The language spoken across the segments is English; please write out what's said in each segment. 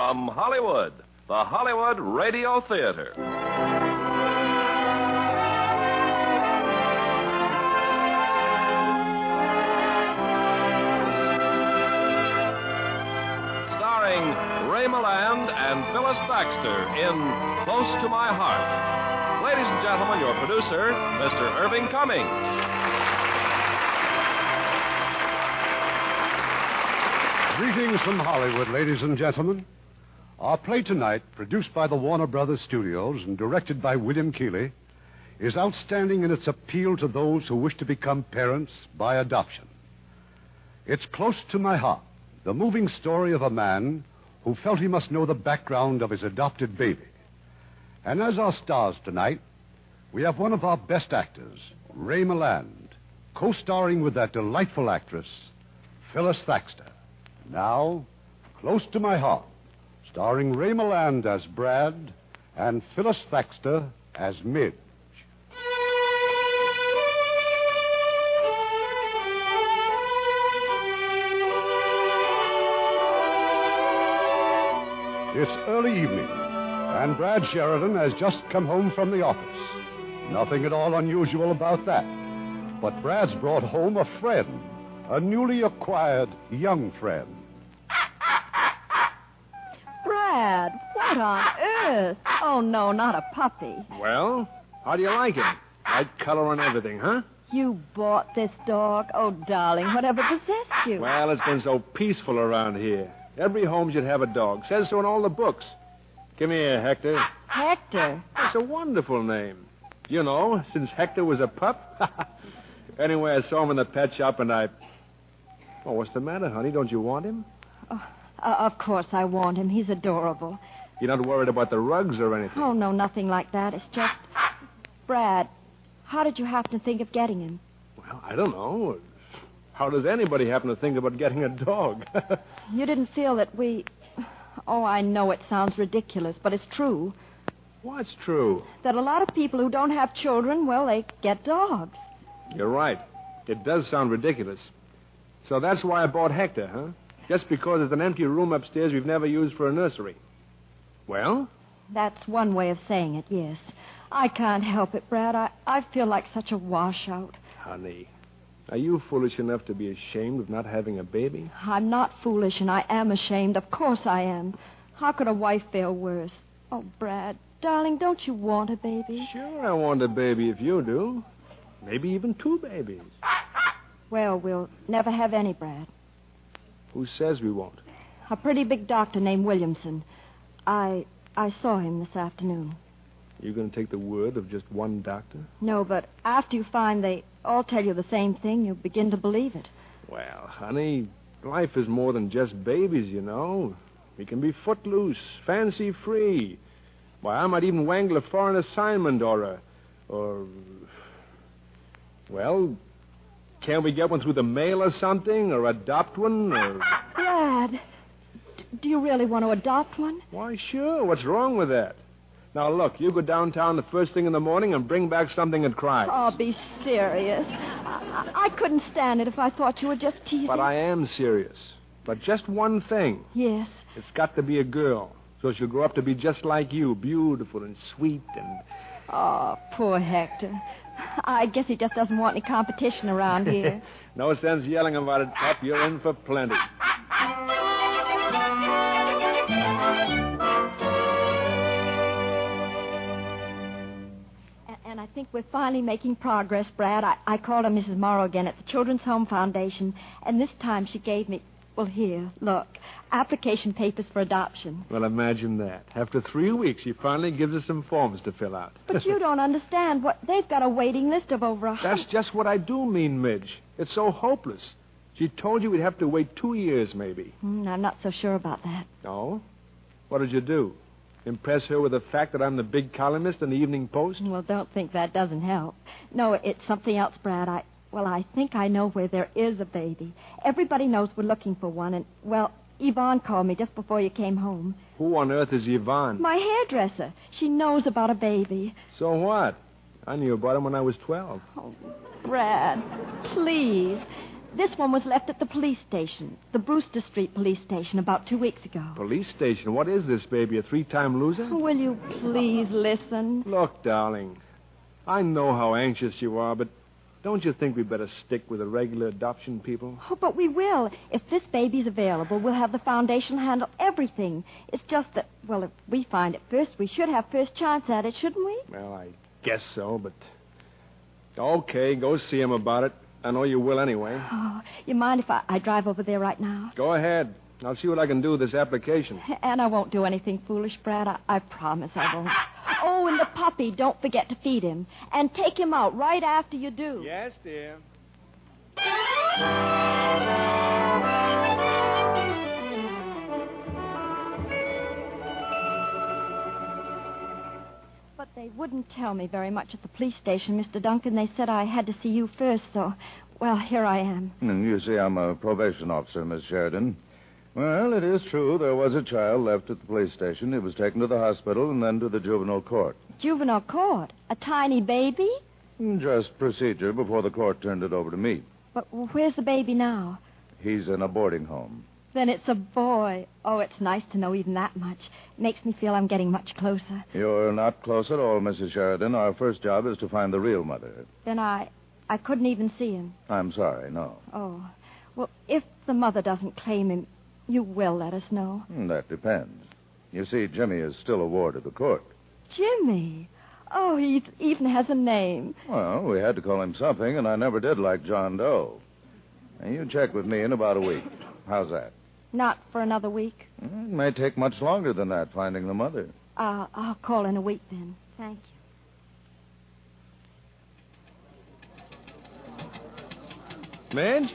from Hollywood, the Hollywood Radio Theater. Starring Ray Milland and Phyllis Thaxter in Close to My Heart. Ladies and gentlemen, your producer, Mr. Irving Cummings. Greetings from Hollywood, ladies and gentlemen. Our play tonight, produced by the Warner Brothers Studios and directed by William Keighley, is outstanding in its appeal to those who wish to become parents by adoption. It's Close to My Heart, the moving story of a man who felt he must know the background of his adopted baby. And as our stars tonight, we have one of our best actors, Ray Milland, co-starring with that delightful actress, Phyllis Thaxter. Now, Close to My Heart, starring Ray Milland as Brad and Phyllis Thaxter as Midge. It's early evening, and Brad Sheridan has just come home from the office. Nothing at all unusual about that. But Brad's brought home a friend, a newly acquired young friend. Brad, what on earth? Oh, no, not a puppy. Well, how do you like him? Light color and everything, huh? You bought this dog? Oh, darling, whatever possessed you? Well, it's been so peaceful around here. Every home should have a dog. Says so in all the books. Come here, Hector. Hector? It's a wonderful name. You know, since Hector was a pup. Anyway, I saw him in the pet shop and I... Oh, what's the matter, honey? Don't you want him? Oh, of course I want him. He's adorable. You're not worried about the rugs or anything? Oh, no, nothing like that. It's just... Brad, how did you happen to think of getting him? Well, I don't know. How does anybody happen to think about getting a dog? You didn't feel that we... Oh, I know it sounds ridiculous, but it's true. What's true? That a lot of people who don't have children, well, they get dogs. You're right. It does sound ridiculous. So that's why I bought Hector, huh? Just because there's an empty room upstairs we've never used for a nursery. Well? That's one way of saying it, yes. I can't help it, Brad. I feel like such a washout. Honey, are you foolish enough to be ashamed of not having a baby? I'm not foolish, and I am ashamed. Of course I am. How could a wife feel worse? Oh, Brad, darling, don't you want a baby? Sure, I want a baby if you do. Maybe even 2 babies. Well, we'll never have any, Brad. Who says we won't? A pretty big doctor named Williamson. I saw him this afternoon. You going to take the word of just one doctor? No, but after you find they all tell you the same thing, you'll begin to believe it. Well, honey, life is more than just babies, you know. We can be footloose, fancy-free. Why, I might even wangle a foreign assignment or... Well, can't we get one through the mail or something? Or adopt one? Or... Brad, do you really want to adopt one? Why, sure. What's wrong with that? Now, look, you go downtown the first thing in the morning and bring back something that cries. Oh, be serious. I couldn't stand it if I thought you were just teasing. But I am serious. But just one thing. Yes? It's got to be a girl. So she'll grow up to be just like you, beautiful and sweet and... Oh, poor Hector. I guess he just doesn't want any competition around here. No sense yelling about it, Pop. You're in for plenty. And I think we're finally making progress, Brad. I called on Mrs. Morrow again at the Children's Home Foundation, and this time she gave me... Well, here, look. Application papers for adoption. Well, imagine that. After 3 weeks, she finally gives us some forms to fill out. But you don't understand. They've got a waiting list of over 100. That's just what I do mean, Midge. It's so hopeless. She told you we'd have to wait 2 years, maybe. I'm not so sure about that. No? What did you do? Impress her with the fact that I'm the big columnist in the Evening Post? Well, don't think that doesn't help. No, it's something else, Brad. I think I know where there is a baby. Everybody knows we're looking for one, and, well, Yvonne called me just before you came home. Who on earth is Yvonne? My hairdresser. She knows about a baby. So what? I knew about him when I was 12. Oh, Brad, please. This one was left at the police station, the Brewster Street police station, about 2 weeks ago. Police station? What is this, baby, a 3-time loser? Will you please listen? Look, darling, I know how anxious you are, but don't you think we'd better stick with the regular adoption people? Oh, but we will. If this baby's available, we'll have the foundation handle everything. It's just that, well, if we find it first, we should have first chance at it, shouldn't we? Well, I guess so, but... Okay, go see him about it. I know you will anyway. Oh, you mind if I drive over there right now? Go ahead. I'll see what I can do with this application. And I won't do anything foolish, Brad. I promise I won't. Oh, and the puppy, don't forget to feed him. And take him out right after you do. Yes, dear. But they wouldn't tell me very much at the police station, Mr. Duncan. They said I had to see you first, so, well, here I am. And you see, I'm a probation officer, Miss Sheridan. Well, it is true there was a child left at the police station. He was taken to the hospital and then to the juvenile court. Juvenile court? A tiny baby? Just procedure before the court turned it over to me. But where's the baby now? He's in a boarding home. Then it's a boy. Oh, it's nice to know even that much. Makes me feel I'm getting much closer. You're not close at all, Mrs. Sheridan. Our first job is to find the real mother. Then I couldn't even see him. I'm sorry, no. Oh. Well, if the mother doesn't claim him, you will let us know. That depends. You see, Jimmy is still a ward of the court. Jimmy? Oh, he even has a name. Well, we had to call him something, and I never did like John Doe. Now, you check with me in about a week. How's that? Not for another week. It may take much longer than that, finding the mother. I'll call in a week then. Thank you. Midge?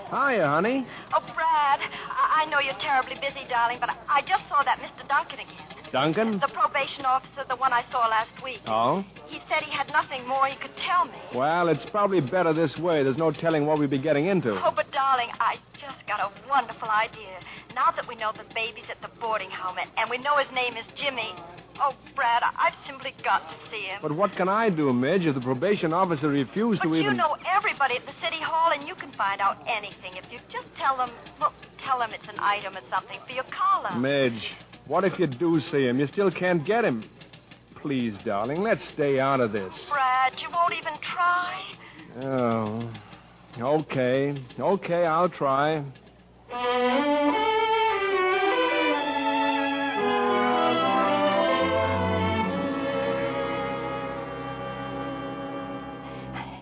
Hiya, honey. Oh, Brad, I know you're terribly busy, darling, but I just saw that Mr. Duncan again. Duncan? The probation officer, the one I saw last week. Oh? He said he had nothing more he could tell me. Well, it's probably better this way. There's no telling what we'd be getting into. Oh, but, darling, I just got a wonderful idea. Now that we know the baby's at the boarding home, and we know his name is Jimmy... Oh, Brad, I've simply got to see him. But what can I do, Midge, if the probation officer refused but to even... you know everybody at the city hall, and you can find out anything if you just tell them... Well, tell them it's an item or something for your column. Midge, what if you do see him? You still can't get him. Please, darling, let's stay out of this. Brad, you won't even try? Oh. Okay, I'll try.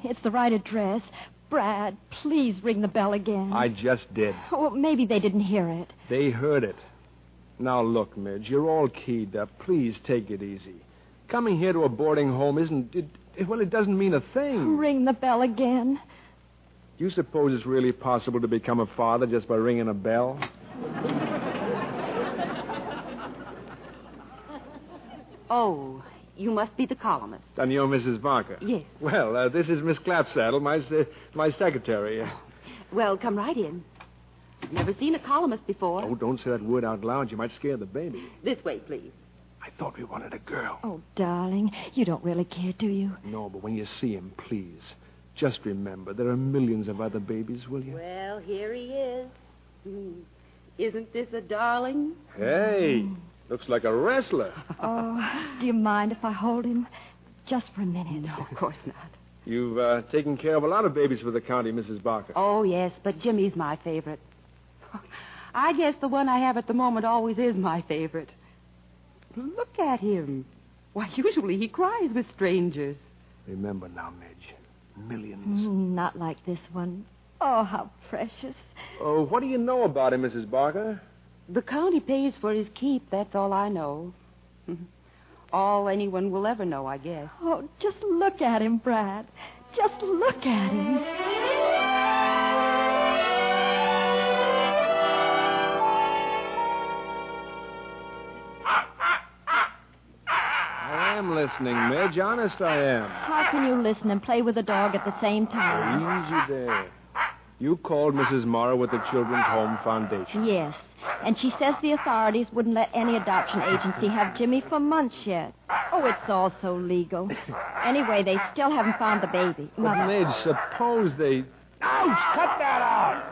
It's the right address. Brad, please ring the bell again. I just did. Well, maybe they didn't hear it. They heard it. Now, look, Midge, you're all keyed up. Please take it easy. Coming here to a boarding home isn't... It doesn't mean a thing. Ring the bell again. Do you suppose it's really possible to become a father just by ringing a bell? Oh, you must be the columnist. And you're Mrs. Barker? Yes. Well, this is Miss Clapsaddle, my secretary. Well, come right in. Never seen a columnist before. Oh, don't say that word out loud. You might scare the baby. This way, please. I thought we wanted a girl. Oh, darling, you don't really care, do you? No, but when you see him, please, just remember there are millions of other babies, will you? Well, here he is. Isn't this a darling? Hey, looks like a wrestler. Oh, do you mind if I hold him? Just for a minute. No, of course not. You've taken care of a lot of babies for the county, Mrs. Barker. Oh, yes, but Jimmy's my favorite. I guess the one I have at the moment always is my favorite. Look at him. Why, usually he cries with strangers. Remember now, Midge, millions. Not like this one. Oh, how precious. Oh, what do you know about him, Mrs. Barker? The county pays for his keep, that's all I know. All anyone will ever know, I guess. Oh, just look at him, Brad. Just look at him. I am listening, Midge. Honest, I am. How can you listen and play with a dog at the same time? Easy there. You called Mrs. Morrow at the Children's Home Foundation. Yes. And she says the authorities wouldn't let any adoption agency have Jimmy for months yet. Oh, it's all so legal. Anyway, they still haven't found the baby. But, Midge, suppose they... Ouch! Cut that out!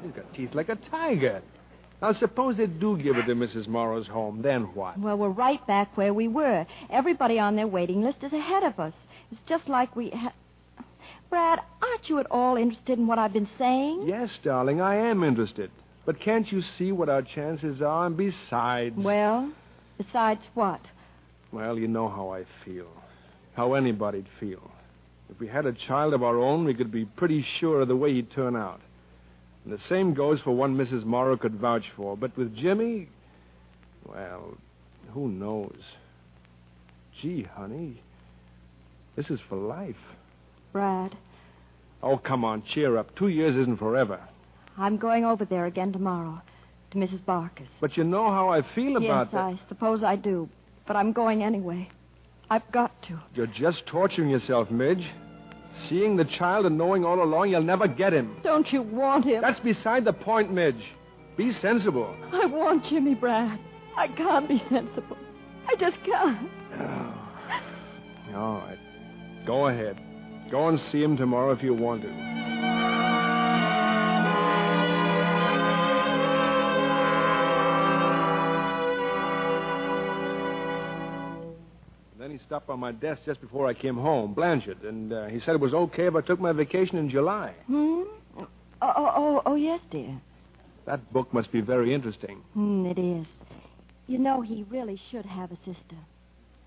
He's got teeth like a tiger. Now, suppose they do give it to Mrs. Morrow's home. Then what? Well, we're right back where we were. Everybody on their waiting list is ahead of us. It's just like we... Brad, aren't you at all interested in what I've been saying? Yes, darling, I am interested. But can't you see what our chances are? And besides... Well, besides what? Well, you know how I feel. How anybody'd feel. If we had a child of our own, we could be pretty sure of the way he'd turn out. And the same goes for one Mrs. Morrow could vouch for. But with Jimmy, well, who knows? Gee, honey, this is for life. Brad, Oh, come on, cheer up. 2 years isn't forever. I'm going over there again tomorrow to Mrs. Barker's. But you know how I feel about Yes, that. I suppose I do. But I'm going anyway. I've got to. You're just torturing yourself, Midge. Seeing the child and knowing all along you'll never get him. Don't you want him? That's beside the point, Midge. Be sensible. I want Jimmy, Brad. I can't be sensible. I just can't. All right. Go ahead. Go and see him tomorrow if you want to. Then he stopped by my desk just before I came home, Blanchard, and he said it was okay if I took my vacation in July. Oh, yes, dear. That book must be very interesting. It is. You know, he really should have a sister.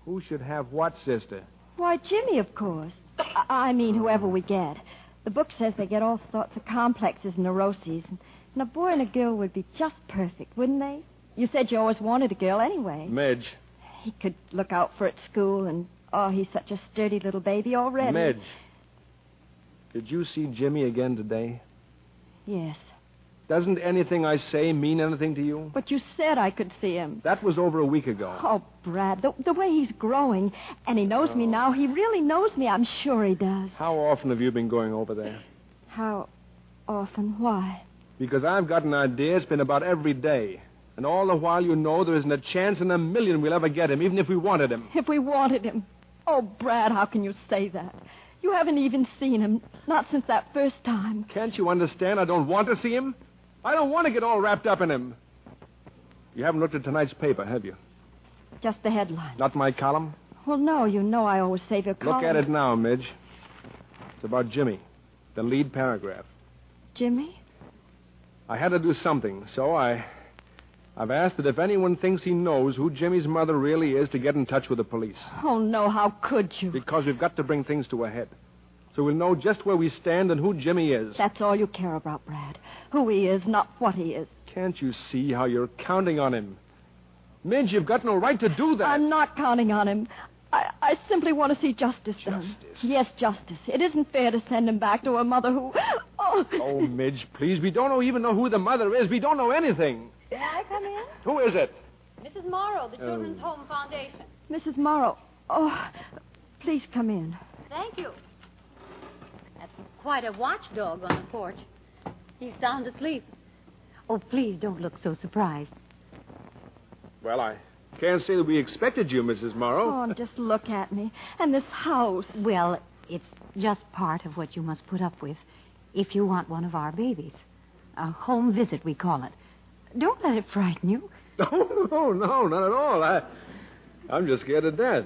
Who should have what, sister? Why, Jimmy, of course. I mean, whoever we get. The book says they get all sorts of complexes and neuroses, and a boy and a girl would be just perfect, wouldn't they? You said you always wanted a girl anyway. Midge. He could look out for at school, and, he's such a sturdy little baby already. Midge. Did you see Jimmy again today? Yes. Doesn't anything I say mean anything to you? But you said I could see him. That was over a week ago. Oh, Brad, the way he's growing, and he knows me now. He really knows me. I'm sure he does. How often have you been going over there? How often? Why? Because I've got an idea it's been about every day. And all the while you know there isn't a chance in a million we'll ever get him, even if we wanted him. If we wanted him. Oh, Brad, how can you say that? You haven't even seen him, not since that first time. Can't you understand I don't want to see him? I don't want to get all wrapped up in him. You haven't looked at tonight's paper, have you? Just the headline. Not my column? Well, no, you know I always save your column. Look at it now, Midge. It's about Jimmy, the lead paragraph. Jimmy? I had to do something, so I've asked that if anyone thinks he knows who Jimmy's mother really is, to get in touch with the police. Oh, no, how could you? Because we've got to bring things to a head. So we'll know just where we stand and who Jimmy is. That's all you care about, Brad. Who he is, not what he is. Can't you see how you're counting on him? Midge, you've got no right to do that. I'm not counting on him. I simply want to see justice done. Yes, justice. It isn't fair to send him back to a mother who... Oh, Midge, please. We don't even know who the mother is. We don't know anything. May I come in? Who is it? Mrs. Morrow, the Children's Home Foundation. Mrs. Morrow. Oh, please come in. Thank you. That's quite a watchdog on the porch. He's sound asleep. Oh, please don't look so surprised. Well, I can't say that we expected you, Mrs. Morrow. Oh, and just look at me. And this house. Well, it's just part of what you must put up with if you want one of our babies. A home visit, we call it. Don't let it frighten you. No, not at all. I'm just scared to death.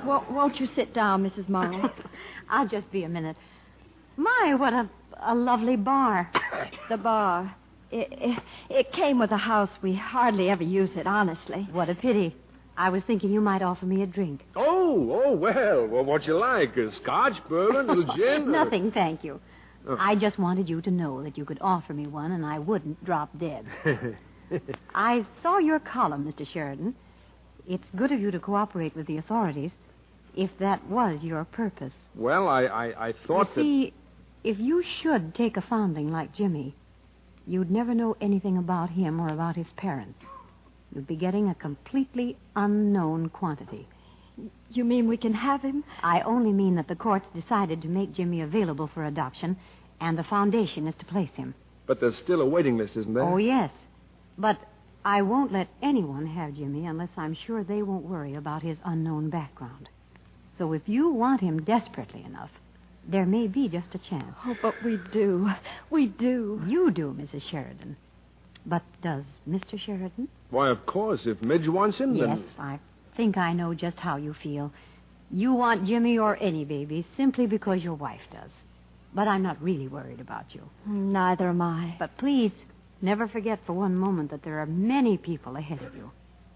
Well, won't you sit down, Mrs. Morrow? I'll just be a minute. My, what a lovely bar. The bar. It came with the house. We hardly ever use it, honestly. What a pity. I was thinking you might offer me a drink. Oh, well, what you like? Scotch, bourbon, a little gin? Nothing, thank you. Oh. I just wanted you to know that you could offer me one and I wouldn't drop dead. I saw your column, Mr. Sheridan. It's good of you to cooperate with the authorities, if that was your purpose. Well, I thought you see, if you should take a foundling like Jimmy, you'd never know anything about him or about his parents. You'd be getting a completely unknown quantity. You mean we can have him? I only mean that the court's decided to make Jimmy available for adoption, and the foundation is to place him. But there's still a waiting list, isn't there? Oh, yes. But I won't let anyone have Jimmy unless I'm sure they won't worry about his unknown background. So if you want him desperately enough, there may be just a chance. Oh, but we do. We do. You do, Mrs. Sheridan. But does Mr. Sheridan? Why, of course. If Midge wants him, Yes, then... I think I know just how you feel. You want Jimmy or any baby simply because your wife does. But I'm not really worried about you. Neither am I. But please, never forget for one moment that there are many people ahead of you.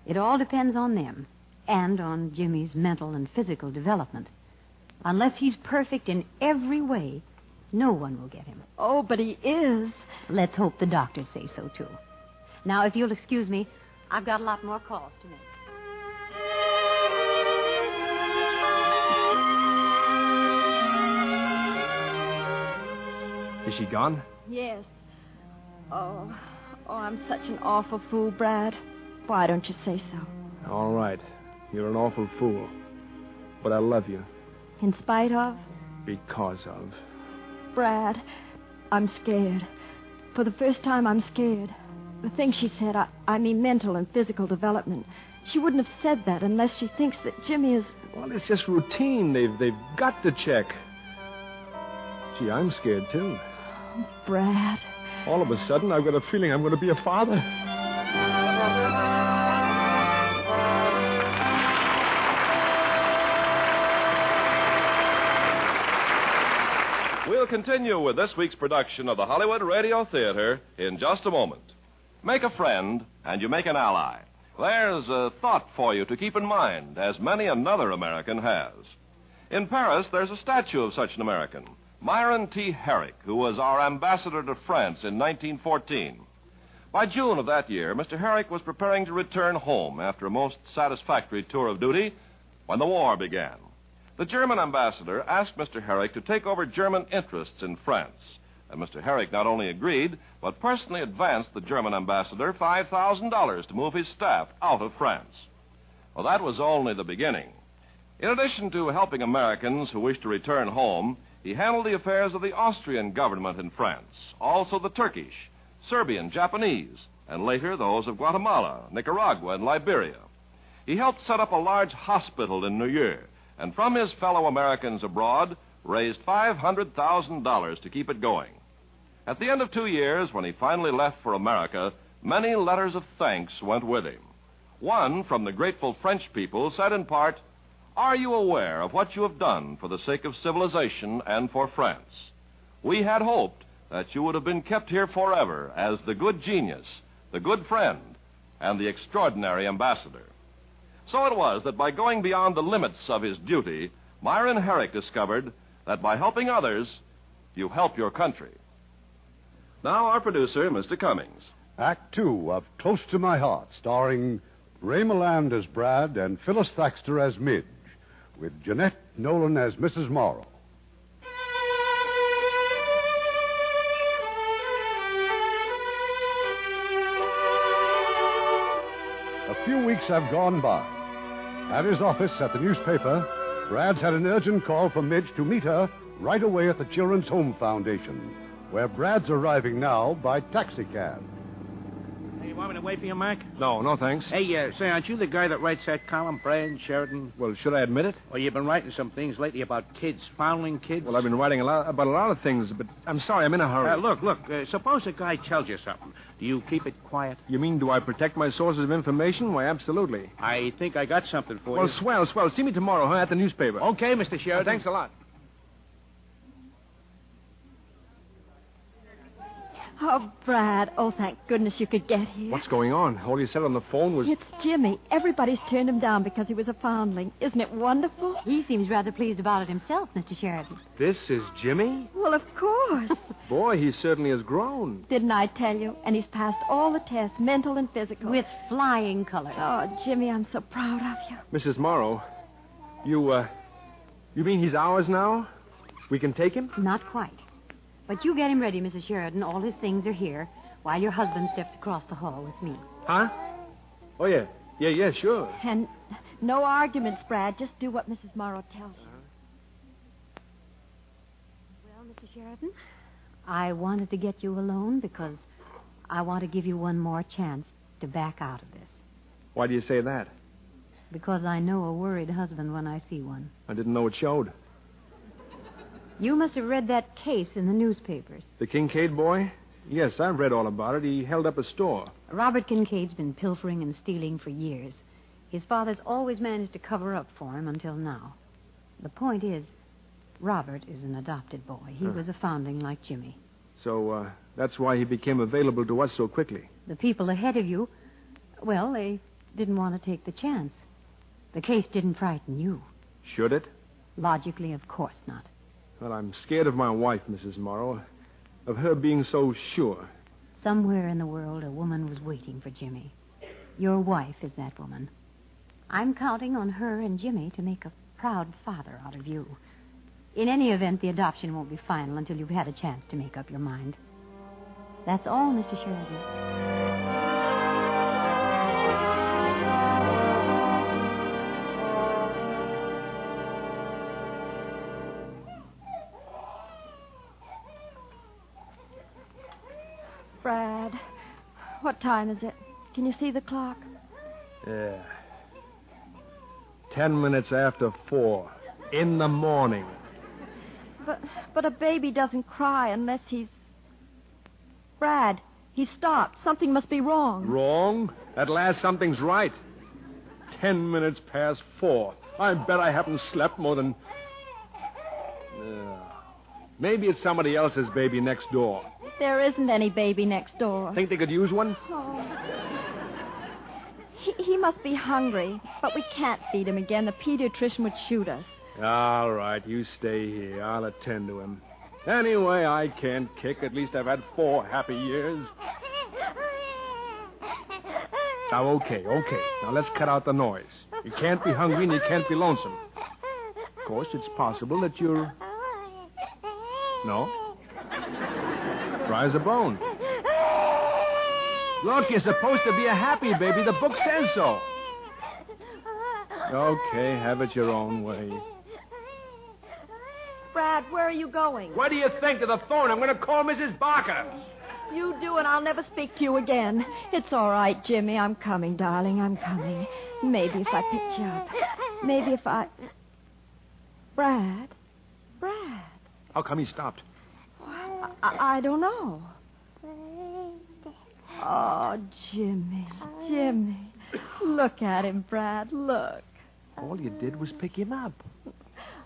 It all depends on them and on Jimmy's mental and physical development. Unless he's perfect in every way, no one will get him. Oh, but he is. Let's hope the doctors say so, too. Now, if you'll excuse me, I've got a lot more calls to make. Is she gone? Yes. Oh, I'm such an awful fool, Brad. Why don't you say so? All right. You're an awful fool. But I love you. In spite of? Because of. Brad, I'm scared. For the first time, I'm scared. The thing she said, I mean mental and physical development. She wouldn't have said that unless she thinks that Jimmy is... Well, it's just routine. They've got to check. Gee, I'm scared, too. Brad. All of a sudden, I've got a feeling I'm going to be a father. We'll continue with this week's production of the Hollywood Radio Theater in just a moment. Make a friend, and you make an ally. There's a thought for you to keep in mind, as many another American has. In Paris, there's a statue of such an American, Myron T. Herrick, who was our ambassador to France in 1914. By June of that year, Mr. Herrick was preparing to return home after a most satisfactory tour of duty when the war began. The German ambassador asked Mr. Herrick to take over German interests in France, and Mr. Herrick not only agreed, but personally advanced the German ambassador $5,000 to move his staff out of France. Well, that was only the beginning. In addition to helping Americans who wished to return home, he handled the affairs of the Austrian government in France, also the Turkish, Serbian, Japanese, and later those of Guatemala, Nicaragua, and Liberia. He helped set up a large hospital in Neuilly, and from his fellow Americans abroad, raised $500,000 to keep it going. At the end of 2 years, when he finally left for America, many letters of thanks went with him. One from the grateful French people said in part, "Are you aware of what you have done for the sake of civilization and for France? We had hoped that you would have been kept here forever as the good genius, the good friend, and the extraordinary ambassador." So it was that by going beyond the limits of his duty, Myron Herrick discovered that by helping others, you help your country. Now our producer, Mr. Cummings. Act 2 of Close to My Heart, starring Ray Milland as Brad and Phyllis Thaxter as Midge, with Jeanette Nolan as Mrs. Morrow. A few weeks have gone by. At his office at the newspaper, Brad's had an urgent call from Midge to meet her right away at the Children's Home Foundation, where Brad's arriving now by taxicab. Hey, you want me to wait for you, Mac? No, thanks. Hey, say, aren't you the guy that writes that column, Brad Sheridan? Well, should I admit it? Well, you've been writing some things lately about kids, foundling kids. Well, I've been writing about a lot of things, but I'm sorry, I'm in a hurry. Look, suppose a guy tells you something. Do you keep it quiet? You mean, do I protect my sources of information? Why, absolutely. I think I got something for Well, you. swell. See me tomorrow, at the newspaper. Okay, Mr. Sheridan. Thanks a lot. Oh, Brad. Oh, thank goodness you could get here. What's going on? All you said on the phone was... It's Jimmy. Everybody's turned him down because he was a foundling. Isn't it wonderful? He seems rather pleased about it himself, Mr. Sheridan. This is Jimmy? Well, of course. Boy, he certainly has grown. Didn't I tell you? And he's passed all the tests, mental and physical. With flying colors. Oh, Jimmy, I'm so proud of you. Mrs. Morrow, you mean he's ours now? We can take him? Not quite. But you get him ready, Mrs. Sheridan. All his things are here, while your husband steps across the hall with me. Huh? Oh, yeah. Yeah, sure. And no arguments, Brad. Just do what Mrs. Morrow tells you. Well, Mr. Sheridan, I wanted to get you alone because I want to give you one more chance to back out of this. Why do you say that? Because I know a worried husband when I see one. I didn't know it showed. You must have read that case in the newspapers. The Kincaid boy? Yes, I've read all about it. He held up a store. Robert Kincaid's been pilfering and stealing for years. His father's always managed to cover up for him until now. The point is, Robert is an adopted boy. He was a foundling like Jimmy. So, that's why he became available to us so quickly. The people ahead of you, well, they didn't want to take the chance. The case didn't frighten you. Should it? Logically, of course not. Well, I'm scared of my wife, Mrs. Morrow. Of her being so sure. Somewhere in the world, a woman was waiting for Jimmy. Your wife is that woman. I'm counting on her and Jimmy to make a proud father out of you. In any event, the adoption won't be final until you've had a chance to make up your mind. That's all, Mr. Sheridan. Brad, what time is it? Can you see the clock? Yeah. 10 minutes after 4. In the morning. But a baby doesn't cry unless he's... Brad, he stopped. Something must be wrong. Wrong? At last, something's right. 10 minutes past 4. I bet I haven't slept more than... Maybe it's somebody else's baby next door. There isn't any baby next door. Think they could use one? Oh. He must be hungry, but we can't feed him again. The pediatrician would shoot us. All right, you stay here. I'll attend to him. Anyway, I can't kick. At least I've had 4 happy years. Now, okay. Now, let's cut out the noise. You can't be hungry and you can't be lonesome. Of course, it's possible that you're... No? Dry as a bone. Look, you're supposed to be a happy baby. The book says so. Okay, have it your own way. Brad, where are you going? What do you think? To the phone. I'm going to call Mrs. Barker. You do, and I'll never speak to you again. It's all right, Jimmy. I'm coming, darling. I'm coming. Maybe if I picked you up. Maybe if I... Brad? How come he stopped? I don't know. Oh, Jimmy. Look at him, Brad. Look. All you did was pick him up.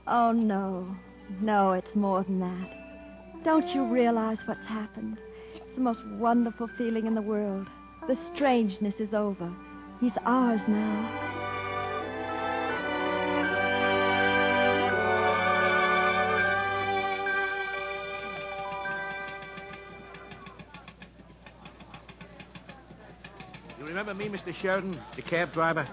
Oh, no. No, it's more than that. Don't you realize what's happened? It's the most wonderful feeling in the world. The strangeness is over. He's ours now. You remember me, Mr. Sheridan, the cab driver?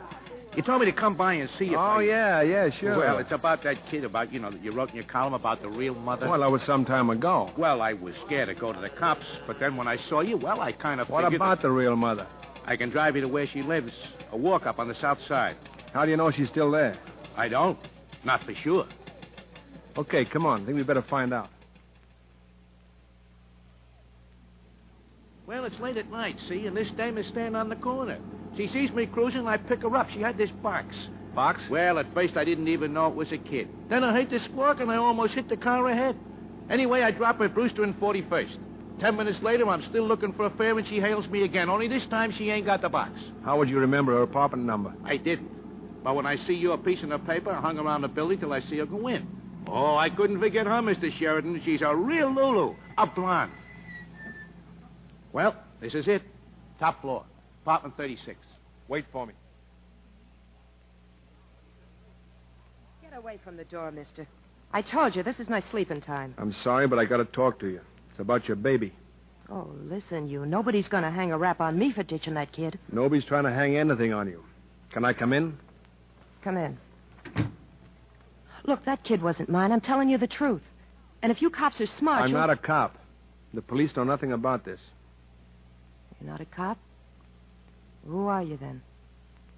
You told me to come by and see you. Oh, yeah, sure. Well, it's about that kid that you wrote in your column about the real mother. Well, that was some time ago. Well, I was scared to go to the cops, but then when I saw you, well, I kind of What figured... about the real mother? I can drive you to where she lives. A walk up on the south side. How do you know she's still there? I don't. Not for sure. Okay, come on. I think we better find out. Well, it's late at night, see, and this dame is standing on the corner. She sees me cruising, and I pick her up. She had this box. Box? Well, at first I didn't even know it was a kid. Then I heard the squawk, and I almost hit the car ahead. Anyway, I drop her at Brewster and 41st. 10 minutes later, I'm still looking for a fare, and she hails me again. Only this time, she ain't got the box. How would you remember her apartment number? I didn't. But when I see your piece in the paper, I hung around the building till I see her go in. Oh, I couldn't forget her, Mr. Sheridan. She's a real Lulu. A blonde. Well, this is it. Top floor. Apartment 36. Wait for me. Get away from the door, mister. I told you, this is my sleeping time. I'm sorry, but I got to talk to you. It's about your baby. Oh, listen, you. Nobody's going to hang a rap on me for ditching that kid. Nobody's trying to hang anything on you. Can I come in? Come in. Look, that kid wasn't mine. I'm telling you the truth. And if you cops are smart, I'm not a cop. The police know nothing about this. You're not a cop? Who are you, then?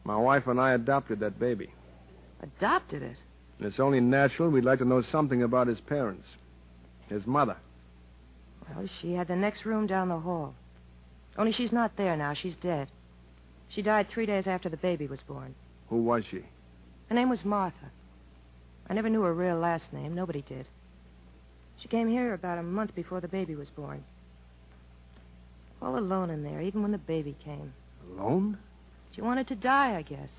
My wife and I adopted that baby. Adopted it? And it's only natural we'd like to know something about his parents. His mother. Well, she had the next room down the hall. Only she's not there now. She's dead. She died 3 days after the baby was born. Who was she? Her name was Martha. I never knew her real last name. Nobody did. She came here about a month before the baby was born. All alone in there, even when the baby came. Alone? She wanted to die, I guess.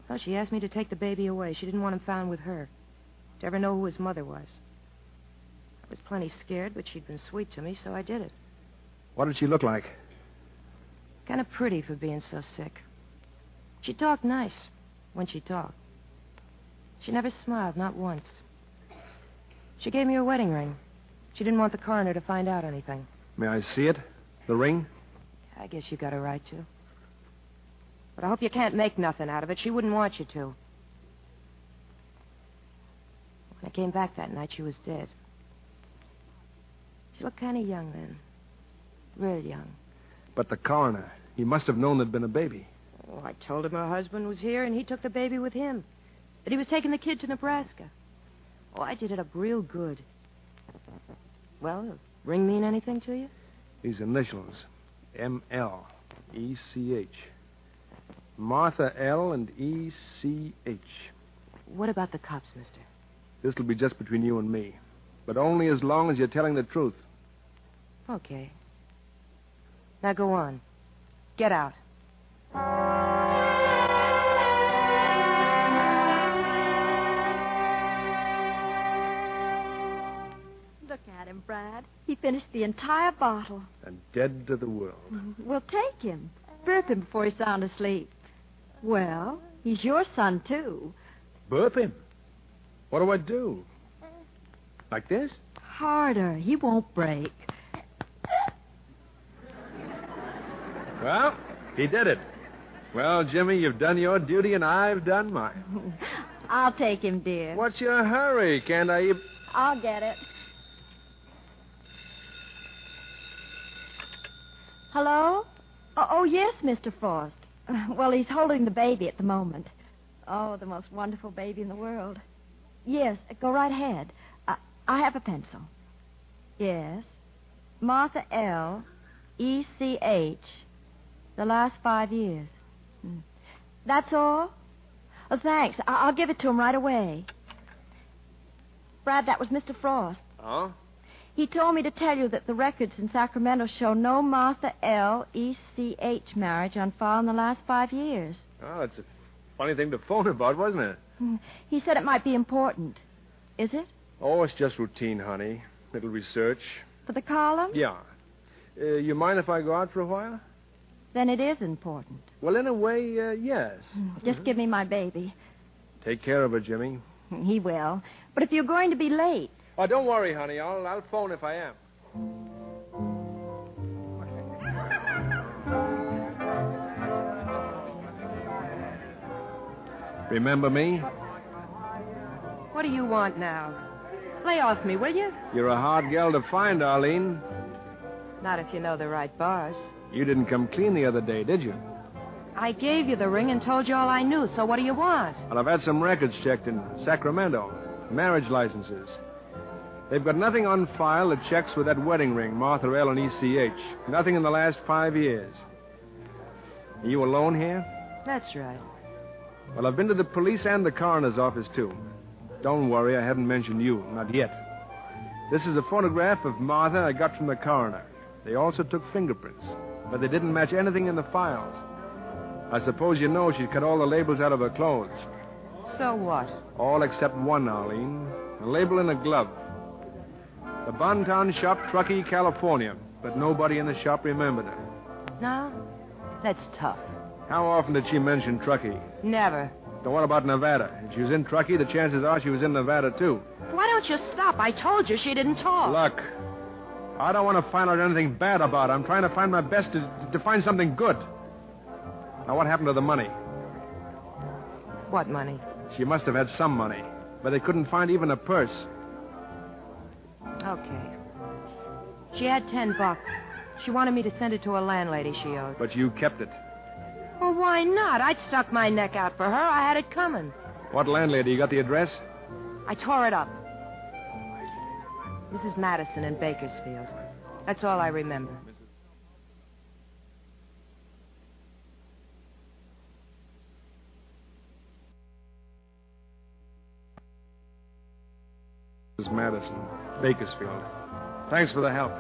Well, she asked me to take the baby away. She didn't want him found with her. To ever know who his mother was. I was plenty scared, but she'd been sweet to me, so I did it. What did she look like? Kind of pretty for being so sick. She talked nice when she talked. She never smiled, not once. She gave me her wedding ring. She didn't want the coroner to find out anything. May I see it? The ring? I guess you got a right to. But I hope you can't make nothing out of it. She wouldn't want you to. When I came back that night, she was dead. She looked kind of young then. Real young. But the coroner, he must have known there'd been a baby. Oh, I told him her husband was here, and he took the baby with him. That he was taking the kid to Nebraska. Oh, I did it up real good. Well, the ring mean anything to you? These initials. M.L. E.C.H. Martha L. and E.C.H. What about the cops, mister? This'll be just between you and me. But only as long as you're telling the truth. Okay. Now go on. Get out. Look at him, Brad. He finished the entire bottle. And dead to the world. Well, take him. Burp him before he's sound asleep. Well, he's your son, too. Burp him? What do I do? Like this? Harder. He won't break. Well, he did it. Well, Jimmy, you've done your duty and I've done mine. I'll take him, dear. What's your hurry? Can't I... I'll get it. Hello? Oh, yes, Mr. Frost. Well, he's holding the baby at the moment. Oh, the most wonderful baby in the world. Yes, go right ahead. I have a pencil. Yes. Martha L. E.C.H. The last 5 years. That's all? Oh, thanks. I'll give it to him right away. Brad, that was Mr. Frost. Oh? He told me to tell you that the records in Sacramento show no Martha L. E.C.H. marriage on file in the last 5 years. Oh, that's a funny thing to phone about, wasn't it? He said it might be important. Is it? Oh, it's just routine, honey. Little research. For the column? Yeah. You mind if I go out for a while? Then it is important. Well, in a way, yes. Just give me my baby. Take care of her, Jimmy. He will. But if you're going to be late... Oh, don't worry, honey. I'll phone if I am. Remember me? What do you want now? Lay off me, will you? You're a hard gal to find, Arlene. Not if you know the right bars. You didn't come clean the other day, did you? I gave you the ring and told you all I knew, so what do you want? Well, I've had some records checked in Sacramento. Marriage licenses. They've got nothing on file that checks with that wedding ring, Martha L. and E.C.H. Nothing in the last 5 years. Are you alone here? That's right. Well, I've been to the police and the coroner's office, too. Don't worry, I haven't mentioned you. Not yet. This is a photograph of Martha I got from the coroner. They also took fingerprints, but they didn't match anything in the files. I suppose you know she cut all the labels out of her clothes. So what? All except one, Arlene. A label in a glove. The Bonton Shop, Truckee, California. But nobody in the shop remembered her. No? That's tough. How often did she mention Truckee? Never. So what about Nevada? If she was in Truckee, the chances are she was in Nevada, too. Why don't you stop? I told you she didn't talk. Look, I don't want to find out anything bad about her. I'm trying to find my best to find something good. Now, what happened to the money? What money? She must have had some money, but they couldn't find even a purse. Okay. She had $10. She wanted me to send it to a landlady she owed. But you kept it. Well, why not? I'd stuck my neck out for her. I had it coming. What landlady? You got the address? I tore it up. Mrs. Madison in Bakersfield. That's all I remember. Madison, Bakersfield. Thanks for the help.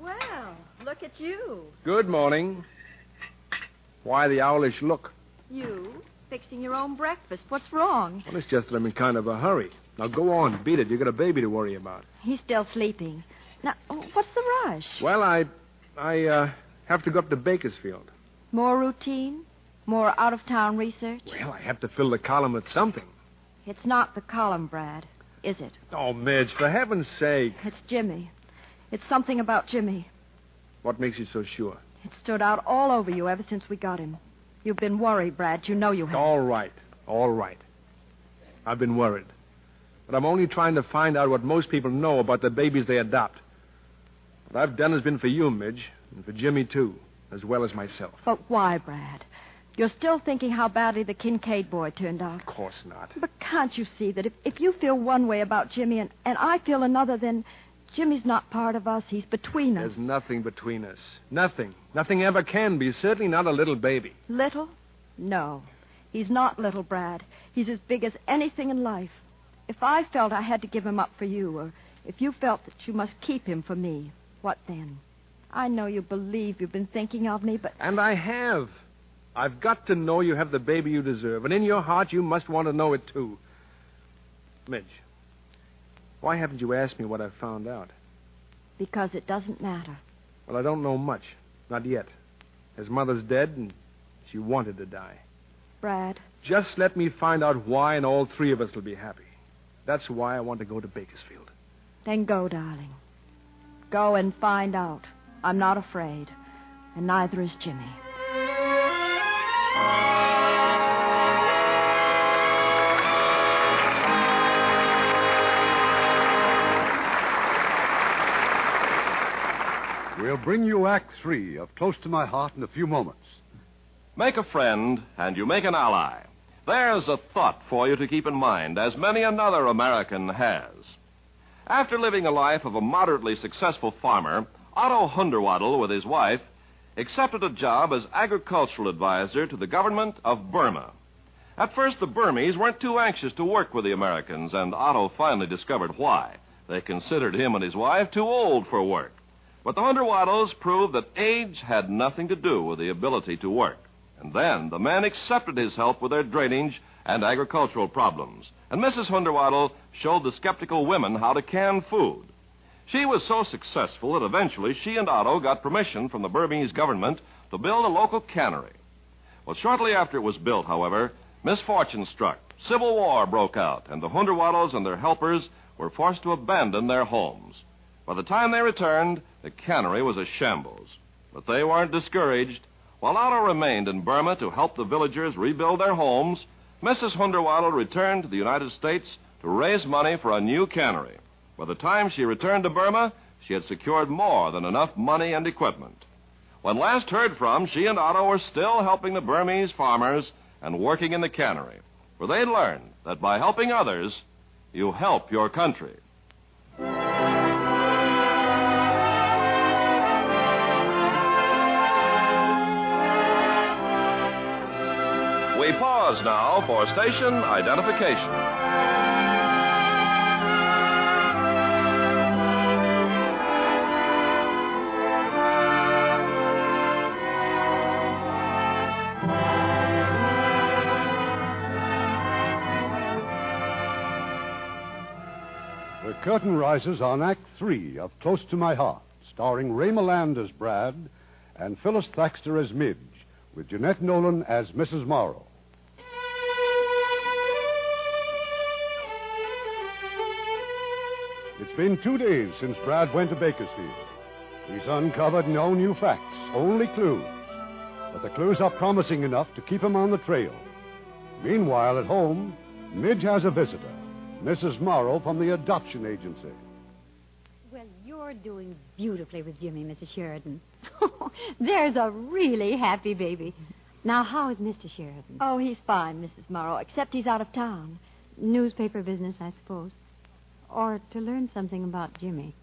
Well, look at you. Good morning. Why the owlish look? You fixing your own breakfast. What's wrong? Well, it's just that I'm in kind of a hurry. Now go on, beat it. You got a baby to worry about. He's still sleeping. Now, what's the rush? Well, I have to go up to Bakersfield. More routine? More out-of-town research? Well, I have to fill the column with something. It's not the column, Brad, is it? Oh, Midge, for heaven's sake. It's Jimmy. It's something about Jimmy. What makes you so sure? It stood out all over you ever since we got him. You've been worried, Brad. You know you have. All right. I've been worried. But I'm only trying to find out what most people know about the babies they adopt. What I've done has been for you, Midge, and for Jimmy, too, as well as myself. But why, Brad? You're still thinking how badly the Kincaid boy turned out. Of course not. But can't you see that if you feel one way about Jimmy and I feel another, then Jimmy's not part of us. He's between us. There's nothing between us. Nothing. Nothing ever can be. Certainly not a little baby. Little? No. He's not little, Brad. He's as big as anything in life. If I felt I had to give him up for you, or if you felt that you must keep him for me, what then? I know you believe you've been thinking of me, but... And I have. I've got to know you have the baby you deserve, and in your heart you must want to know it, too. Midge, why haven't you asked me what I've found out? Because it doesn't matter. Well, I don't know much. Not yet. His mother's dead, and she wanted to die. Brad. Just let me find out why, and all three of us will be happy. That's why I want to go to Bakersfield. Then go, darling. Go and find out. I'm not afraid. And neither is Jimmy. We'll bring you Act 3 of Close to My Heart in a few moments. Make a friend, and you make an ally. There's a thought for you to keep in mind, as many another American has. After living a life of a moderately successful farmer, Otto Hunderwaddle, with his wife, accepted a job as agricultural advisor to the government of Burma. At first, the Burmese weren't too anxious to work with the Americans, and Otto finally discovered why. They considered him and his wife too old for work. But the Hunderwaddles proved that age had nothing to do with the ability to work. And then the men accepted his help with their drainage and agricultural problems. And Mrs. Hunderwaddle showed the skeptical women how to can food. She was so successful that eventually she and Otto got permission from the Burmese government to build a local cannery. Well, shortly after it was built, however, misfortune struck. Civil war broke out, and the Hunderwaddles and their helpers were forced to abandon their homes. By the time they returned, the cannery was a shambles. But they weren't discouraged. While Otto remained in Burma to help the villagers rebuild their homes, Mrs. Hunderwaddle returned to the United States to raise money for a new cannery. By the time she returned to Burma, she had secured more than enough money and equipment. When last heard from, she and Otto were still helping the Burmese farmers and working in the cannery, for they'd learned that by helping others, you help your country. We pause now for station identification. The curtain rises on Act 3 of Close to My Heart, starring Ray Milland as Brad and Phyllis Thaxter as Midge, with Jeanette Nolan as Mrs. Morrow. It's been 2 days since Brad went to Bakersfield. He's uncovered no new facts, only clues. But the clues are promising enough to keep him on the trail. Meanwhile, at home, Midge has a visitor, Mrs. Morrow from the adoption agency. Well, you're doing beautifully with Jimmy, Mrs. Sheridan. There's a really happy baby. Now, how is Mr. Sheridan? Oh, he's fine, Mrs. Morrow, except he's out of town. Newspaper business, I suppose. Or to learn something about Jimmy.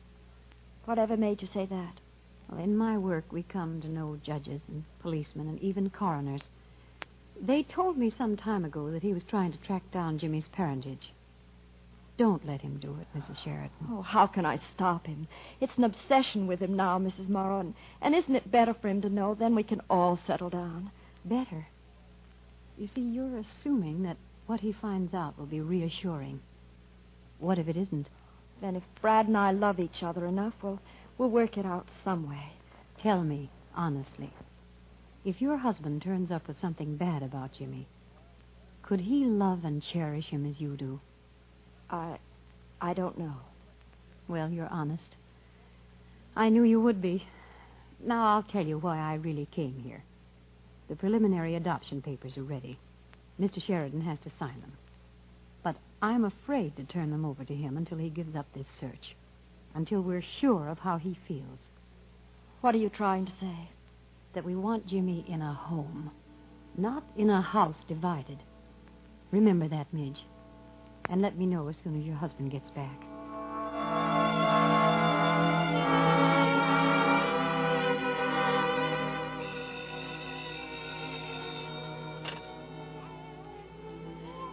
Whatever made you say that? Well, in my work, we come to know judges and policemen and even coroners. They told me some time ago that he was trying to track down Jimmy's parentage. Don't let him do it, Mrs. Sheridan. Oh, how can I stop him? It's an obsession with him now, Mrs. Morrow, and isn't it better for him to know? Then we can all settle down. Better? You see, you're assuming that what he finds out will be reassuring. What if it isn't? Then if Brad and I love each other enough, we'll work it out some way. Tell me, honestly, if your husband turns up with something bad about Jimmy, could he love and cherish him as you do? I don't know. Well, you're honest. I knew you would be. Now I'll tell you why I really came here. The preliminary adoption papers are ready. Mr. Sheridan has to sign them. But I'm afraid to turn them over to him until he gives up this search. Until we're sure of how he feels. What are you trying to say? That we want Jimmy in a home. Not in a house divided. Remember that, Midge. And let me know as soon as your husband gets back.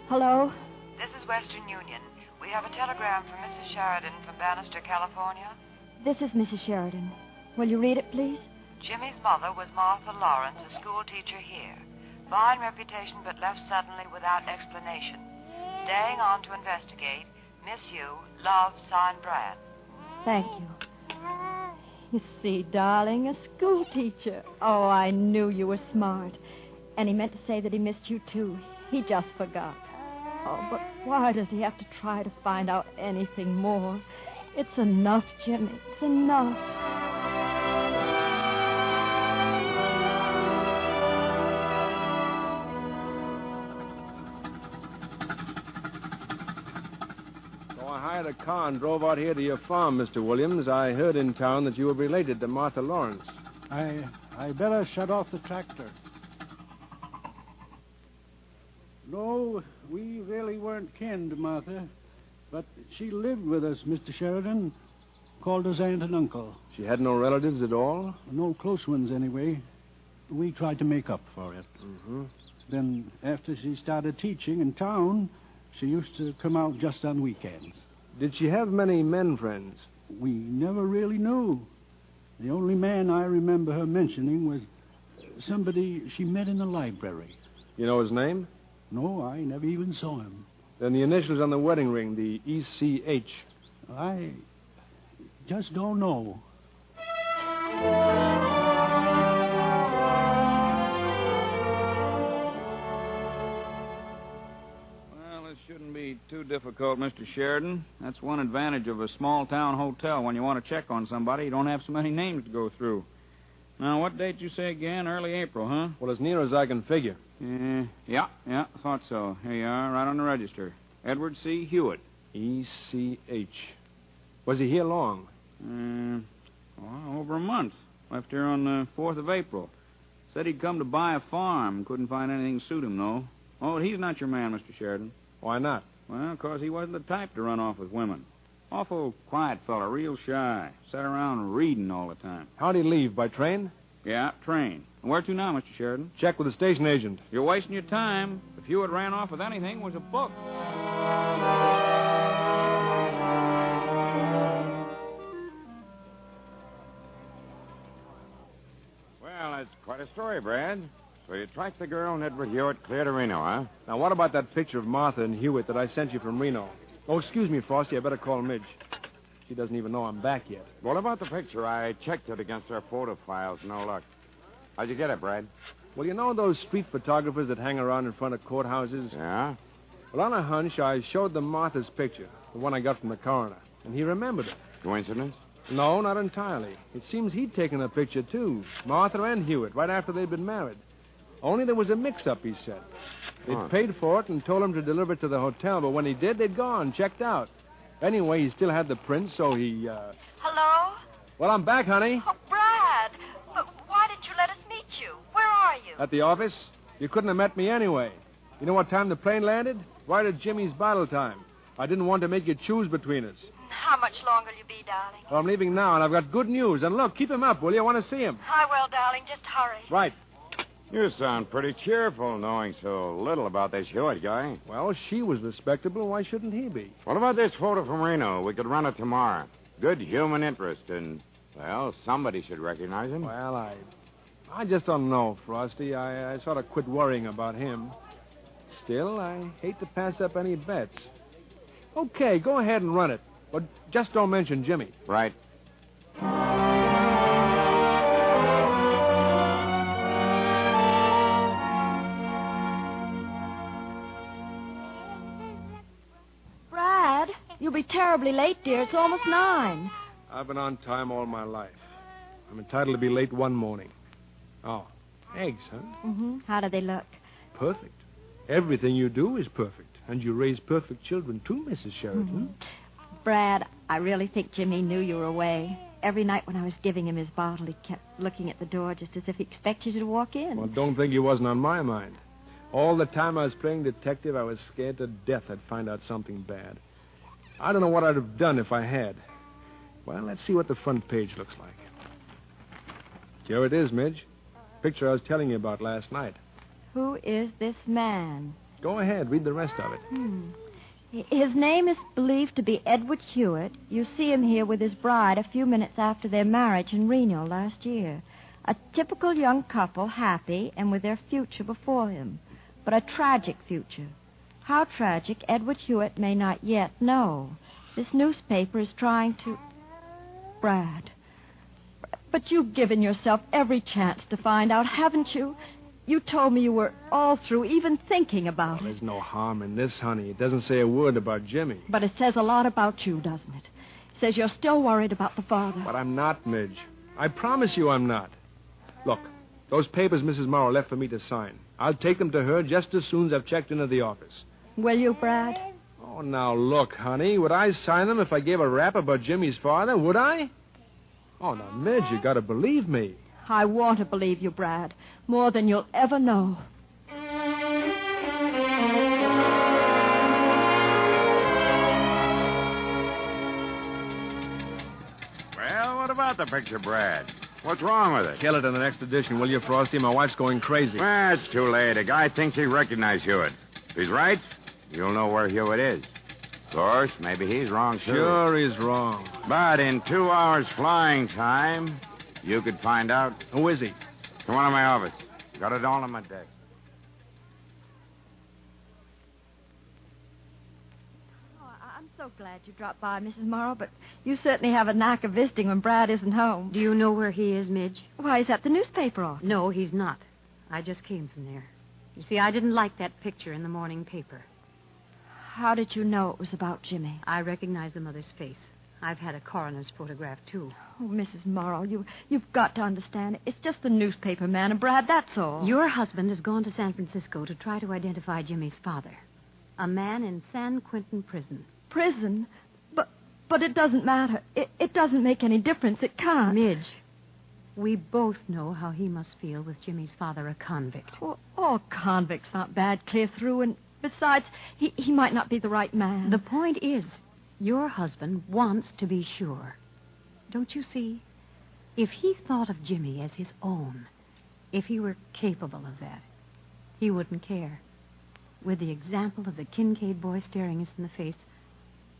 Hello? This is Western Union. We have a telegram from Mrs. Sheridan from Bannister, California. This is Mrs. Sheridan. Will you read it, please? Jimmy's mother was Martha Lawrence, a school teacher here. Fine reputation, but left suddenly without explanation. Staying on to investigate. Miss you. Love, signed Brad. Thank you. You see, darling, a school teacher. Oh, I knew you were smart. And he meant to say that he missed you, too. He just forgot. Oh, but why does he have to try to find out anything more? It's enough, Jimmy. It's enough. I hired a car and drove out here to your farm, Mr. Williams. I heard in town that you were related to Martha Lawrence. I better shut off the tractor. No, we really weren't kin to Martha, but she lived with us, Mr. Sheridan. Called us aunt and uncle. She had no relatives at all? No close ones, anyway. We tried to make up for it. Mm-hmm. Then, after she started teaching in town, she used to come out just on weekends. Did she have many men friends? We never really knew. The only man I remember her mentioning was somebody she met in the library. You know his name? No, I never even saw him. Then the initials on the wedding ring, the ECH. I just don't know. Well, this shouldn't be too difficult, Mr. Sheridan. That's one advantage of a small-town hotel. When you want to check on somebody, you don't have so many names to go through. Now, what date did you say again? Early April, huh? Well, as near as I can figure. Yeah, thought so. Here you are, right on the register. Edward C. Hewitt. ECH. Was he here long? Over a month. Left here on the 4th of April. Said he'd come to buy a farm. Couldn't find anything to suit him, though. Oh, he's not your man, Mr. Sheridan. Why not? Well, 'cause he wasn't the type to run off with women. Awful quiet fella, real shy. Sat around reading all the time. How'd he leave, by train? Yeah, train. And where to now, Mr. Sheridan? Check with the station agent. You're wasting your time. If Hewitt ran off with anything, it was a book. Well, that's quite a story, Brad. So you tracked the girl and Edward Hewitt clear to Reno, huh? Now, what about that picture of Martha and Hewitt that I sent you from Reno? Oh, excuse me, Frosty. I better call Midge. She doesn't even know I'm back yet. What about the picture? I checked it against our photo files. No luck. How'd you get it, Brad? Well, you know those street photographers that hang around in front of courthouses? Yeah? Well, on a hunch, I showed them Martha's picture, the one I got from the coroner, and he remembered it. Coincidence? No, not entirely. It seems he'd taken a picture, too. Martha and Hewitt, right after they'd been married. Only there was a mix-up, he said. They'd paid for it and told him to deliver it to the hotel, but when he did, they'd gone, checked out. Anyway, he still had the print, so he, Hello? Well, I'm back, honey. Oh, Brad. But why didn't you let us meet you? Where are you? At the office. You couldn't have met me anyway. You know what time the plane landed? Right at Jimmy's bottle time. I didn't want to make you choose between us. How much longer will you be, darling? Well, I'm leaving now, and I've got good news. And look, keep him up, will you? I want to see him. I will, darling. Just hurry. Right. You sound pretty cheerful knowing so little about this Hewitt guy. Well, she was respectable. Why shouldn't he be? What about this photo from Reno? We could run it tomorrow. Good human interest, and, well, somebody should recognize him. Well, I just don't know, Frosty. I sort of quit worrying about him. Still, I hate to pass up any bets. Okay, go ahead and run it. But just don't mention Jimmy. Right. Brad, you'll be terribly late, dear. It's almost 9. I've been on time all my life. I'm entitled to be late one morning. Oh, eggs, huh? Mm-hmm. How do they look? Perfect. Everything you do is perfect. And you raise perfect children, too, Mrs. Sheridan. Mm-hmm. Brad, I really think Jimmy knew you were away. Every night when I was giving him his bottle, he kept looking at the door just as if he expected you to walk in. Well, don't think he wasn't on my mind. All the time I was playing detective, I was scared to death I'd find out something bad. I don't know what I'd have done if I had. Well, let's see what the front page looks like. Here it is, Midge. Picture I was telling you about last night. Who is this man? Go ahead, read the rest of it. His name is believed to be Edward Hewitt. You see him here with his bride a few minutes after their marriage in Reno last year. A typical young couple, happy and with their future before him. But a tragic future. How tragic, Edward Hewitt may not yet know. This newspaper is trying to... Brad. But you've given yourself every chance to find out, haven't you? You told me you were all through even thinking about it. There's no harm in this, honey. It doesn't say a word about Jimmy. But it says a lot about you, doesn't it? It says you're still worried about the father. But I'm not, Midge. I promise you I'm not. Look, those papers Mrs. Morrow left for me to sign. I'll take them to her just as soon as I've checked into the office. Will you, Brad? Oh, now look, honey. Would I sign them if I gave a rap about Jimmy's father? Would I? Oh, now, Midge, you gotta believe me. I want to believe you, Brad, more than you'll ever know. Well, what about the picture, Brad? What's wrong with it? Kill it in the next edition, will you, Frosty? My wife's going crazy. Well, it's too late. A guy thinks he recognized Hewitt. If he's right, you'll know where Hewitt is. Of course, maybe he's wrong, too. Sure he's wrong. But in 2 hours flying time, you could find out. Who is he? Come on to my office. Got it all on my desk. Oh, I'm so glad you dropped by, Mrs. Morrow, but you certainly have a knack of visiting when Brad isn't home. Do you know where he is, Midge? Why, he's at the newspaper office. No, he's not. I just came from there. You see, I didn't like that picture in the morning paper. How did you know it was about Jimmy? I recognized the mother's face. I've had a coroner's photograph, too. Oh, Mrs. Morrow, you've got to understand. It's just the newspaper man and Brad, that's all. Your husband has gone to San Francisco to try to identify Jimmy's father. A man in San Quentin prison. Prison? But it doesn't matter. It doesn't make any difference. It can't. Midge, we both know how he must feel with Jimmy's father a convict. Well, all convicts aren't bad clear through, and besides, he might not be the right man. The point is, your husband wants to be sure. Don't you see? If he thought of Jimmy as his own, if he were capable of that, he wouldn't care. With the example of the Kincaid boy staring us in the face,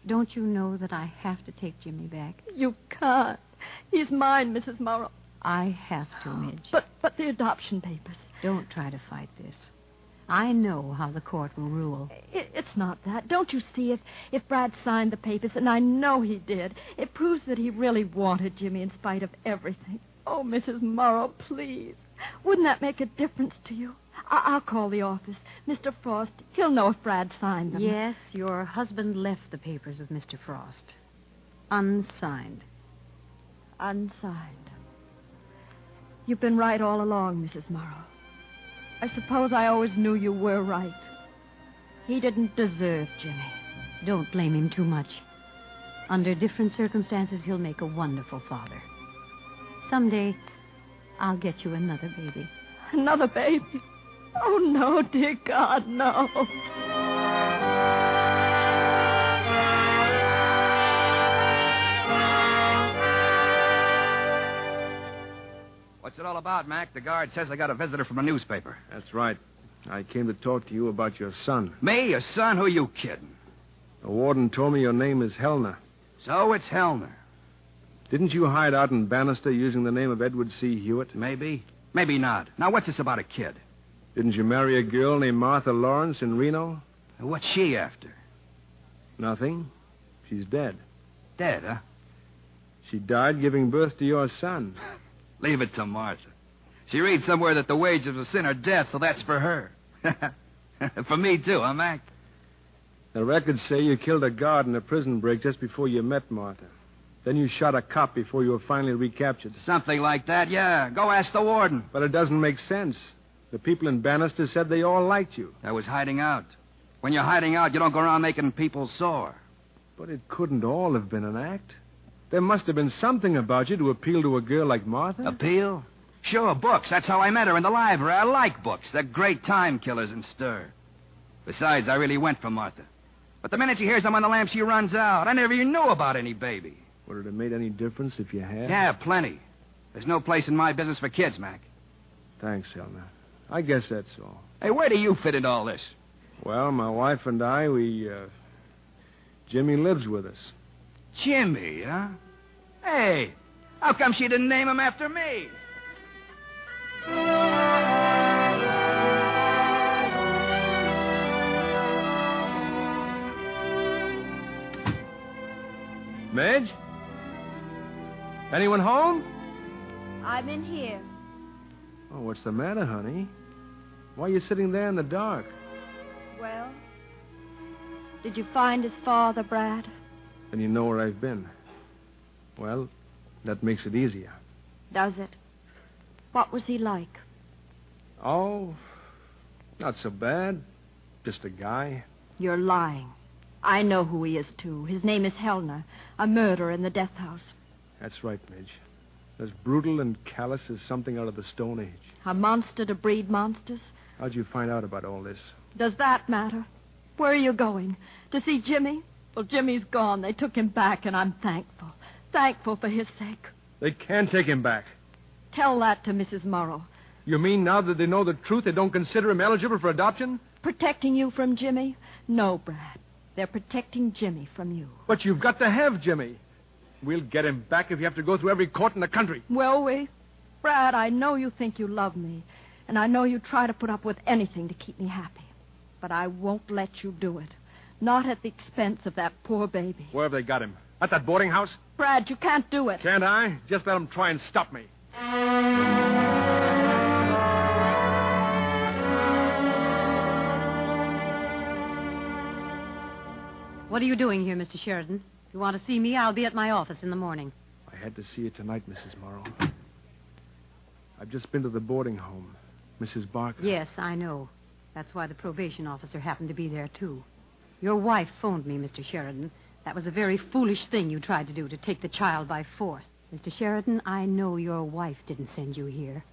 don't you know that I have to take Jimmy back? You can't. He's mine, Mrs. Morrow. I have to, Midge. But the adoption papers. Don't try to fight this. I know how the court will rule. It's not that. Don't you see? If Brad signed the papers, and I know he did, it proves that he really wanted Jimmy in spite of everything. Oh, Mrs. Morrow, please. Wouldn't that make a difference to you? I'll call the office. Mr. Frost, he'll know if Brad signed them. Yes, your husband left the papers with Mr. Frost. Unsigned. Unsigned. You've been right all along, Mrs. Morrow. I suppose I always knew you were right. He didn't deserve Jimmy. Don't blame him too much. Under different circumstances, he'll make a wonderful father. Someday, I'll get you another baby. Another baby? Oh, no, dear God, no. What's it all about, Mac? The guard says I got a visitor from a newspaper. That's right. I came to talk to you about your son. Me? Your son? Who you kidding? The warden told me your name is Helner. So it's Helner. Didn't you hide out in Bannister using the name of Edward C. Hewitt? Maybe. Maybe not. Now, what's this about a kid? Didn't you marry a girl named Martha Lawrence in Reno? What's she after? Nothing. She's dead. Dead, huh? She died giving birth to your son. Leave it to Martha. She reads somewhere that the wages of sin are death, so that's for her. For me, too, huh, Mac? The records say you killed a guard in a prison break just before you met Martha. Then you shot a cop before you were finally recaptured. Something like that, yeah. Go ask the warden. But it doesn't make sense. The people in Bannister said they all liked you. I was hiding out. When you're hiding out, you don't go around making people sore. But it couldn't all have been an act. There must have been something about you to appeal to a girl like Martha. Appeal? Sure, books. That's how I met her in the library. I like books. They're great time killers in stir. Besides, I really went for Martha. But the minute she hears I'm on the lam, she runs out. I never even knew about any baby. Would it have made any difference if you had? Yeah, plenty. There's no place in my business for kids, Mac. Thanks, Helner. I guess that's all. Hey, where do you fit into all this? Well, my wife and I, Jimmy lives with us. Jimmy, huh? Hey, how come she didn't name him after me? Madge? Anyone home? I'm in here. Oh, what's the matter, honey? Why are you sitting there in the dark? Well, did you find his father, Brad? And you know where I've been. Well, that makes it easier. Does it? What was he like? Oh, not so bad. Just a guy. You're lying. I know who he is, too. His name is Helner, a murderer in the death house. That's right, Midge. As brutal and callous as something out of the Stone Age. A monster to breed monsters? How'd you find out about all this? Does that matter? Where are you going? To see Jimmy? Well, Jimmy's gone. They took him back, and I'm thankful. Thankful for his sake. They can't take him back. Tell that to Mrs. Morrow. You mean now that they know the truth, they don't consider him eligible for adoption? Protecting you from Jimmy? No, Brad. They're protecting Jimmy from you. But you've got to have Jimmy. We'll get him back if you have to go through every court in the country. Will we? Brad, I know you think you love me, and I know you try to put up with anything to keep me happy. But I won't let you do it. Not at the expense of that poor baby. Where have they got him? At that boarding house? Brad, you can't do it. Can't I? Just let them try and stop me. What are you doing here, Mr. Sheridan? If you want to see me, I'll be at my office in the morning. I had to see you tonight, Mrs. Morrow. I've just been to the boarding home. Mrs. Barker. Yes, I know. That's why the probation officer happened to be there, too. Your wife phoned me, Mr. Sheridan. That was a very foolish thing you tried to do, to take the child by force. Mr. Sheridan, I know your wife didn't send you here.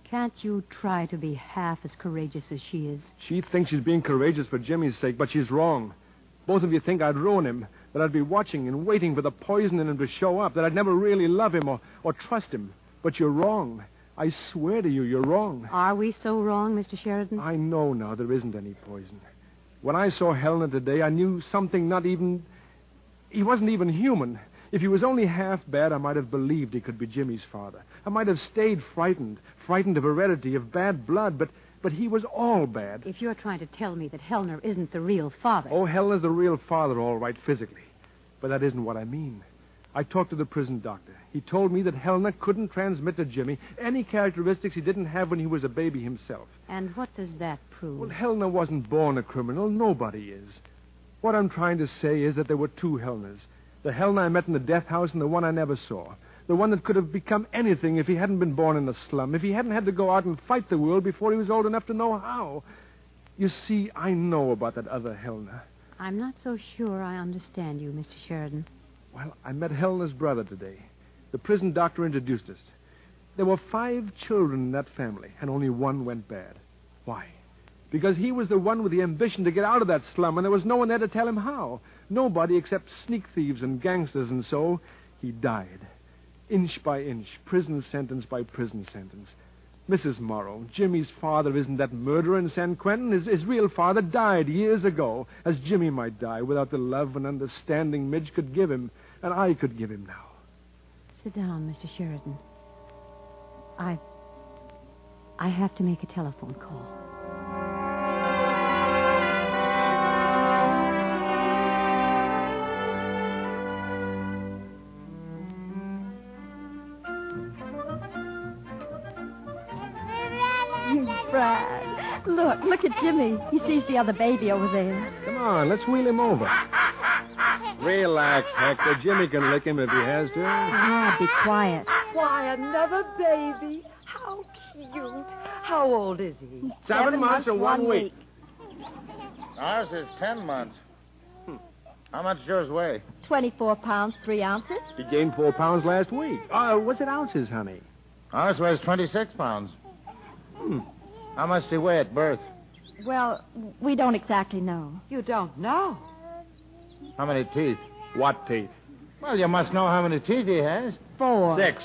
Can't you try to be half as courageous as she is? She thinks she's being courageous for Jimmy's sake, but she's wrong. Both of you think I'd ruin him, that I'd be watching and waiting for the poison in him to show up, that I'd never really love him or trust him. But you're wrong. I swear to you, you're wrong. Are we so wrong, Mr. Sheridan? I know now there isn't any poison. When I saw Helena today, I knew something not even... He wasn't even human. If he was only half bad, I might have believed he could be Jimmy's father. I might have stayed frightened of heredity, of bad blood, but he was all bad. If you're trying to tell me that Helner isn't the real father... Oh, Helena's the real father, all right, physically. But that isn't what I mean. I talked to the prison doctor. He told me that Helena couldn't transmit to Jimmy any characteristics he didn't have when he was a baby himself. And what does that prove? Well, Helena wasn't born a criminal. Nobody is. What I'm trying to say is that there were two Helenas. The Helena I met in the death house and the one I never saw. The one that could have become anything if he hadn't been born in the slum, if he hadn't had to go out and fight the world before he was old enough to know how. You see, I know about that other Helena. I'm not so sure I understand you, Mr. Sheridan. Well, I met Helena's brother today. The prison doctor introduced us. There were 5 children in that family, and only one went bad. Why? Because he was the one with the ambition to get out of that slum, and there was no one there to tell him how. Nobody except sneak thieves and gangsters, and so he died. inch by inch, prison sentence by prison sentence. Mrs. Morrow, Jimmy's father isn't that murderer in San Quentin. His real father died years ago, as Jimmy might die, without the love and understanding Midge could give him, and I could give him now. Sit down, Mr. Sheridan. I have to make a telephone call. Brad, look at Jimmy. He sees the other baby over there. Come on, let's wheel him over. Relax, Hector. Jimmy can lick him if he has to. Ah, be quiet. Why, another baby. How cute. How old is he? 7 months and 1 week. Ours is 10 months. How much does yours weigh? 24 pounds, 3 ounces. He gained 4 pounds last week. What's it ounces, honey? Ours weighs 26 pounds. How much did he weigh at birth? Well, we don't exactly know. You don't know? How many teeth? What teeth? Well, you must know how many teeth he has. 4. 6.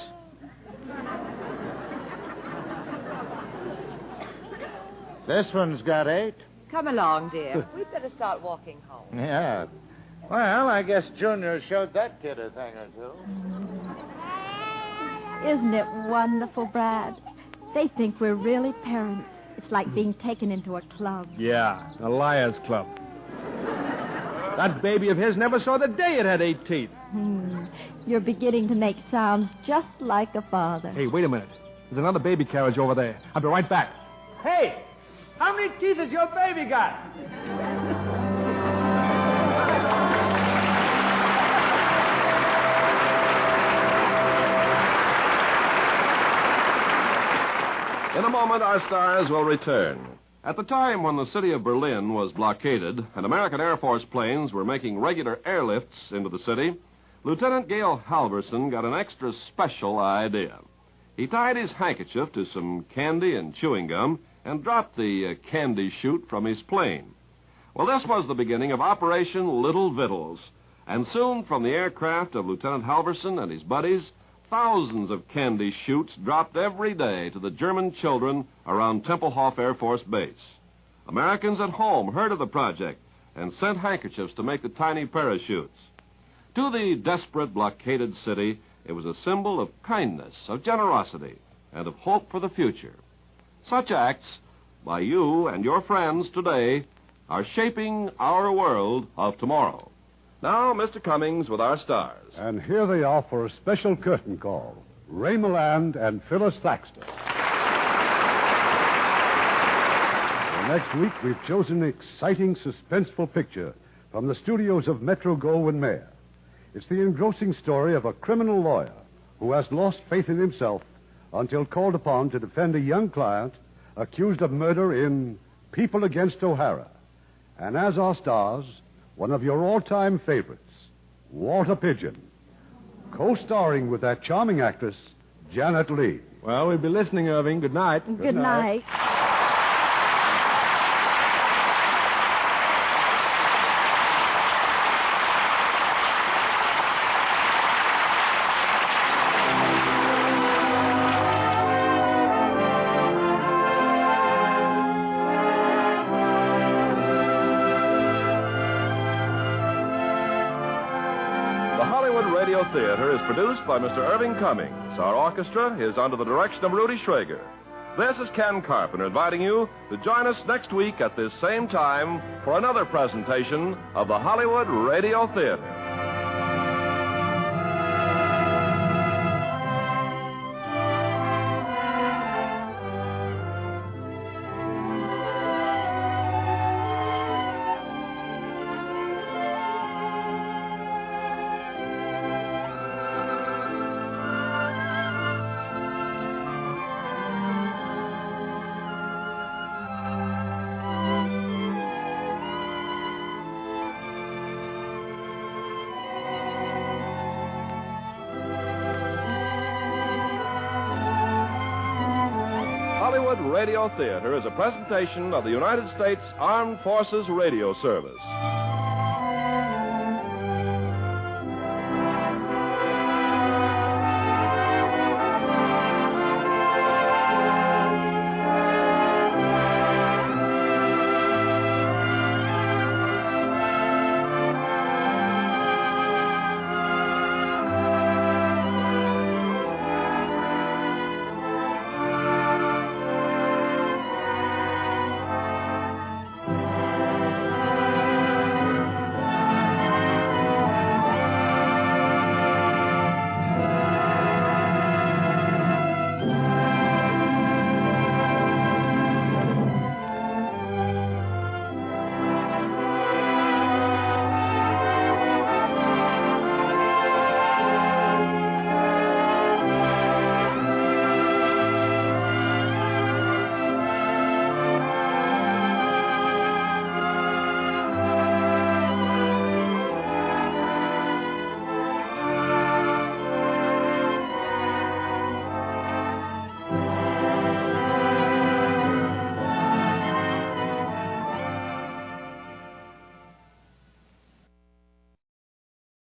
This one's got 8. Come along, dear. We'd better start walking home. Yeah. Well, I guess Junior showed that kid a thing or two. Isn't it wonderful, Brad? They think we're really parents. It's like being taken into a club. Yeah, a liar's club. That baby of his never saw the day it had 8 teeth. You're beginning to make sounds just like a father. Hey, wait a minute. There's another baby carriage over there. I'll be right back. Hey, how many teeth has your baby got? In a moment, our stars will return. At the time when the city of Berlin was blockaded and American Air Force planes were making regular airlifts into the city, Lieutenant Gale Halverson got an extra special idea. He tied his handkerchief to some candy and chewing gum and dropped the candy chute from his plane. Well, this was the beginning of Operation Little Vittles, and soon from the aircraft of Lieutenant Halverson and his buddies, thousands of candy chutes dropped every day to the German children around Tempelhof Air Force Base. Americans at home heard of the project and sent handkerchiefs to make the tiny parachutes. To the desperate, blockaded city, it was a symbol of kindness, of generosity, and of hope for the future. Such acts, by you and your friends today, are shaping our world of tomorrow. Now, Mr. Cummings with our stars. And here they are for a special curtain call. Ray Milland and Phyllis Thaxter. For next week, we've chosen an exciting, suspenseful picture from the studios of Metro-Goldwyn Mayer. It's the engrossing story of a criminal lawyer who has lost faith in himself until called upon to defend a young client accused of murder in People Against O'Hara. And as our stars, one of your all-time favorites, Walter Pidgeon, co-starring with that charming actress, Janet Leigh. Well, we'll be listening, Irving. Good night. Good night. Theater is produced by Mr. Irving Cummings. Our orchestra is under the direction of Rudy Schrager. This is Ken Carpenter inviting you to join us next week at this same time for another presentation of the Hollywood Radio Theater. Hollywood Radio Theater is a presentation of the United States Armed Forces Radio Service.